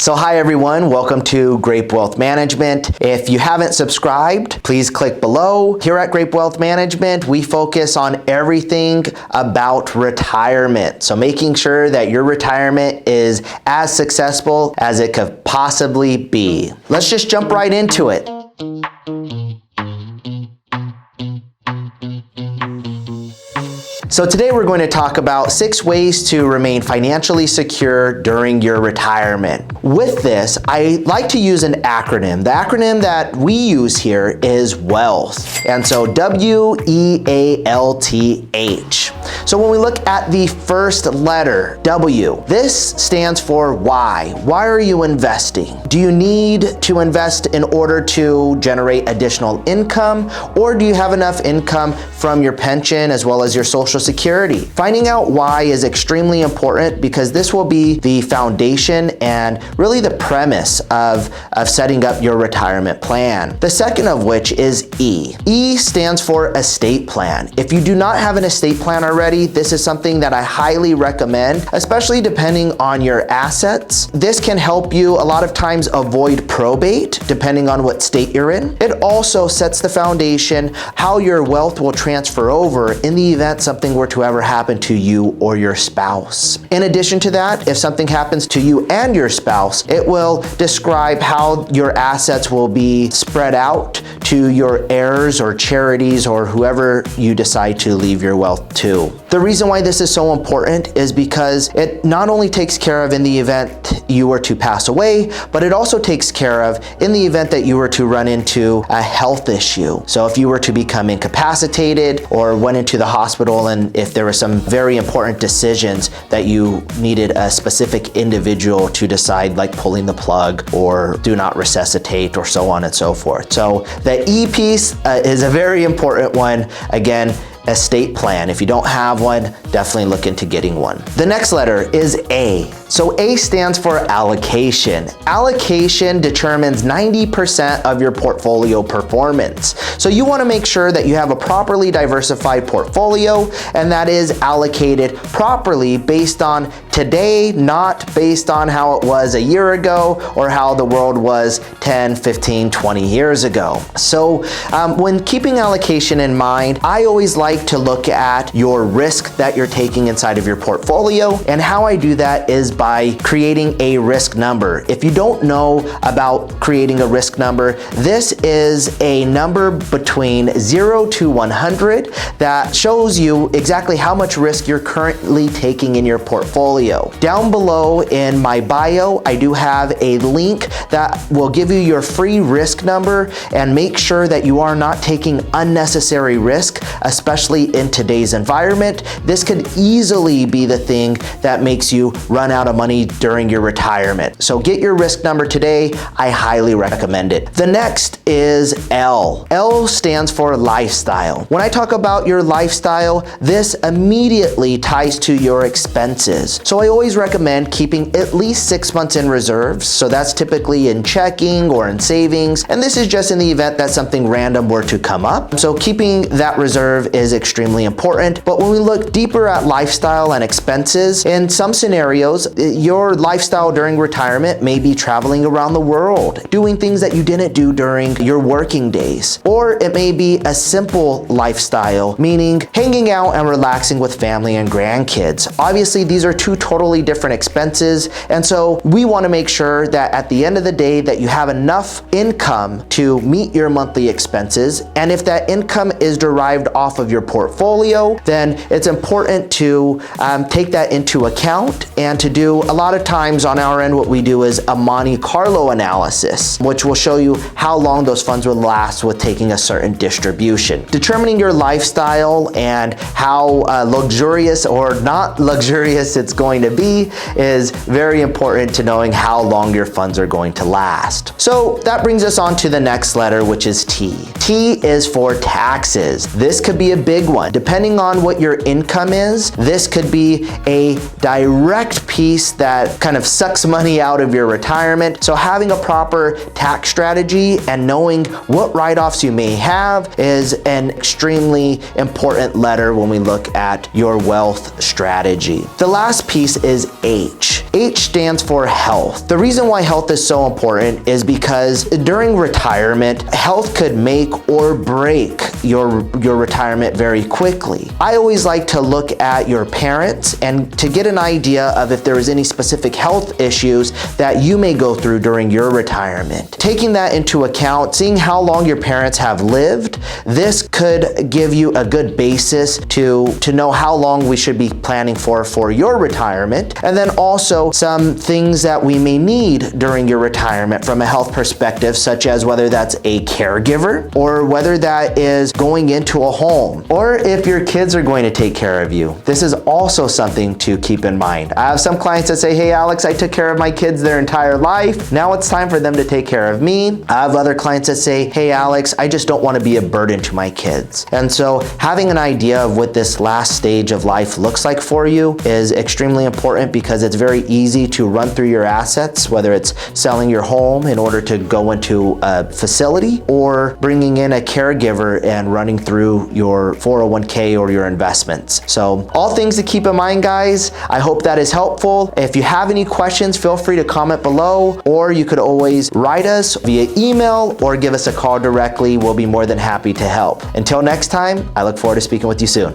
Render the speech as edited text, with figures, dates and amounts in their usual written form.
So hi everyone, welcome to Grape Wealth Management. If you haven't subscribed, please click below. Here at Grape Wealth Management, we focus on everything about retirement. So making sure that your retirement is as successful as it could possibly be. Let's just jump right into it. So today we're going to talk about 6 ways to remain financially secure during your retirement. With this, I like to use an acronym. The acronym that we use here is WEALTH. And so W.E.A.L.T.H. So when we look at the first letter, W, this stands for why. Why are you investing? Do you need to invest in order to generate additional income, or do you have enough income from your pension as well as your Social Security? Finding out why is extremely important because this will be the foundation and really the premise of setting up your retirement plan. The second of which is E. E stands for estate plan. If you do not have an estate plan already, this is something that I highly recommend, especially depending on your assets. This can help you a lot of times avoid probate, depending on what state you're in. It also sets the foundation how your wealth will transfer over in the event something were to ever happen to you or your spouse. In addition to that, if something happens to you and your spouse, it will describe how your assets will be spread out to your heirs or charities or whoever you decide to leave your wealth to. The reason why this is so important is because it not only takes care of in the event you were to pass away, but it also takes care of in the event that you were to run into a health issue. So if you were to become incapacitated or went into the hospital and if there were some very important decisions that you needed a specific individual to decide, like pulling the plug or do not resuscitate or so on and so forth. So the E piece is a very important one. Again, estate plan. If you don't have one, definitely look into getting one. The next letter is A. So A stands for allocation. Allocation determines 90% of your portfolio performance. So you want to make sure that you have a properly diversified portfolio and that is allocated properly based on today, not based on how it was a year ago or how the world was 10, 15, 20 years ago. So when keeping allocation in mind, I always like to look at your risk that you're taking inside of your portfolio, and how I do that is by creating a risk number. If you don't know about creating a risk number, this is a number between 0 to 100 that shows you exactly how much risk you're currently taking in your portfolio. Down below in my bio, I do have a link that will give you your free risk number and make sure that you are not taking unnecessary risk, especially in today's environment. This could easily be the thing that makes you run out of money during your retirement. So get your risk number today. I highly recommend it. The next is L. L stands for lifestyle. When I talk about your lifestyle, this immediately ties to your expenses. So I always recommend keeping at least 6 months in reserves. So that's typically in checking or in savings. And this is just in the event that something random were to come up. So keeping that reserve is extremely important. But when we look deeper at lifestyle and expenses, in some scenarios, your lifestyle during retirement may be traveling around the world, doing things that you didn't do during your working days. Or it may be a simple lifestyle, meaning hanging out and relaxing with family and grandkids. Obviously, these are two totally different expenses. And so we want to make sure that at the end of the day that you have enough income to meet your monthly expenses. And if that income is derived off of your portfolio, then it's important to take that into account and to do a lot of times on our end, what we do is a Monte Carlo analysis, which will show you how long those funds will last with taking a certain distribution. Determining your lifestyle and how luxurious or not luxurious it's going to be is very important to knowing how long your funds are going to last. So that brings us on to the next letter, which is T. T is for taxes. This could be a big one. Depending on what your income is, this could be a direct piece piece that kind of sucks money out of your retirement. So having a proper tax strategy and knowing what write-offs you may have is an extremely important letter when we look at your wealth strategy. The last piece is H. H stands for health. The reason why health is so important is because during retirement, health could make or break your retirement very quickly. I always like to look at your parents and to get an idea of if there is any specific health issues that you may go through during your retirement. Taking that into account, seeing how long your parents have lived, this could give you a good basis to know how long we should be planning for your retirement. And then also some things that we may need during your retirement from a health perspective, such as whether that's a caregiver or whether that is going into a home, or if your kids are going to take care of you. This is also something to keep in mind. I have some clients that say, hey Alex, I took care of my kids their entire life. Now it's time for them to take care of me. I have other clients that say, hey Alex, I just don't want to be a burden to my kids. And so having an idea of what this last stage of life looks like for you is extremely important, because it's very easy to run through your assets, whether it's selling your home in order to go into a facility or bringing in a caregiver and running through your 401k or your investments. So all things to keep in mind, guys. I hope that is helpful. If you have any questions, feel free to comment below, or you could always write us via email or give us a call directly. We'll be more than happy to help. Until next time, I look forward to speaking with you soon.